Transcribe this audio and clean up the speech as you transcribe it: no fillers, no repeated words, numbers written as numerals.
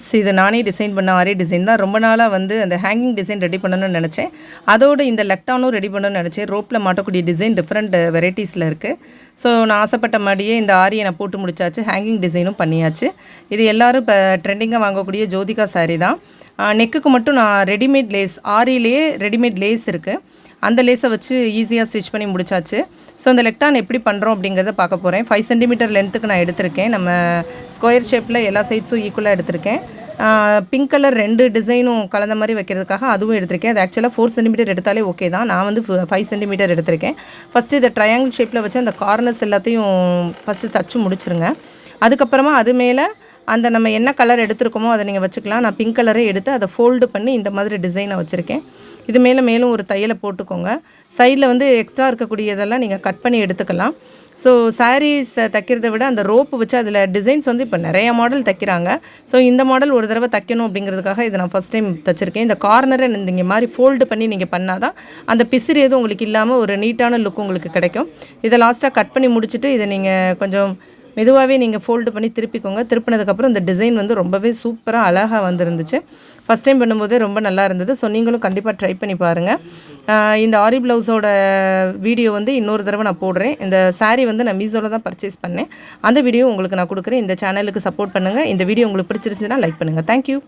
Friends, இது நானே design பண்ண ஆரி டிசைன் தான். ரொம்ப நாளாக வந்து அந்த ஹேங்கிங் டிசைன் ரெடி பண்ணணும்னு நினச்சேன். அதோடு இந்த லெக்டானும் ரெடி பண்ணணும்னு நினச்சேன். ரோப்பில் மாட்டக்கூடிய டிசைன் டிஃப்ரெண்ட் வெரைட்டிஸில் இருக்குது. ஸோ நான் ஆசைப்பட்ட மாதிரியே இந்த ஆரியை நான் போட்டு முடிச்சாச்சு. ஹேங்கிங் டிசைனும் பண்ணியாச்சு. இது எல்லோரும் இப்போ ட்ரெண்டிங்காக வாங்கக்கூடிய ஜோதிகா சாரீ தான். நெக்குக்கு மட்டும் நான் ரெடிமேட் லேஸ், ஆரியிலேயே ரெடிமேட் லேஸ் இருக்குது, அந்த லேஸை வச்சு ஈஸியாக ஸ்டிச் பண்ணி முடிச்சாச்சு. ஸோ அந்த லெக்டான் எப்படி பண்ணுறோம் அப்படிங்கிறத பார்க்க போகிறேன். 5 சென்டிமீட்டர் லென்த்துக்கு நான் எடுத்திருக்கேன். நம்ம ஸ்கொயர் ஷேப்பில் எல்லா சைட்ஸும் ஈக்குவலாக எடுத்திருக்கேன். பிங்க் கலர் 2 டிசைனும் கலந்த மாதிரி வைக்கிறதுக்காக அதுவும் எடுத்திருக்கேன். அது ஆக்சுவலாக 4 சென்டிமீட்டர் எடுத்தாலே ஓகே தான். நான் வந்து 5 சென்டிமீட்டர் எடுத்திருக்கேன். ஃபஸ்ட்டு இதை ட்ரையாங்கிள் ஷேப்பில் வச்சு அந்த கார்னர்ஸ் எல்லாத்தையும் ஃபஸ்ட்டு தச்சு முடிச்சுருங்க. அதுக்கப்புறமா அது மேலே அந்த நம்ம என்ன கலர் எடுத்துருக்கோமோ அதை நீங்கள் வச்சுக்கலாம். நான் பிங்க் கலரே எடுத்து அதை ஃபோல்டு பண்ணி இந்த மாதிரி டிசைனை வச்சுருக்கேன். இது மேலும் ஒரு தையலை போட்டுக்கோங்க. சைடில் வந்து எக்ஸ்ட்ரா இருக்கக்கூடியதெல்லாம் நீங்கள் கட் பண்ணி எடுத்துக்கலாம். ஸோ சாரீஸ் தைக்கிறத விட அந்த ரோப்பு வச்சு அதில் டிசைன்ஸ் வந்து இப்போ நிறைய மாடல் தைக்கிறாங்க. ஸோ இந்த மாடல் ஒரு தடவை தைக்கணும் அப்படிங்கிறதுக்காக இதை நான் ஃபஸ்ட் டைம் தைச்சிருக்கேன். இந்த கார்னரை இந்த மாதிரி ஃபோல்டு பண்ணி நீங்கள் பண்ணால் தான் அந்த பிசிறு எதுவும் உங்களுக்கு இல்லாமல் ஒரு நீட்டான லுக் உங்களுக்கு கிடைக்கும். இதை லாஸ்ட்டாக கட் பண்ணி முடிச்சுட்டு இதை நீங்கள் கொஞ்சம் மெதுவாகவே நீங்கள் ஃபோல்டு பண்ணி திருப்பிக்கோங்க. திருப்பினதுக்கப்புறம் இந்த டிசைன் வந்து ரொம்பவே சூப்பராக அழகாக வந்துருந்துச்சு. ஃபஸ்ட் டைம் பண்ணும்போதே ரொம்ப நல்லா இருந்தது. ஸோ நீங்களும் கண்டிப்பாக ட்ரை பண்ணி பாருங்கள். இந்த ஆரி ப்ளவுஸோட வீடியோ வந்து இன்னொரு தடவை நான் போடுறேன். இந்த சாரீ வந்து நான் மீஷோவில் தான் பர்ச்சேஸ் பண்ணேன். அந்த வீடியோ உங்களுக்கு நான் கொடுக்குறேன். இந்த சேனலுக்கு சப்போர்ட் பண்ணுங்கள். இந்த வீடியோ உங்களுக்கு பிடிச்சிருந்துச்சுன்னா லைக் பண்ணுங்கள். தேங்க்யூ.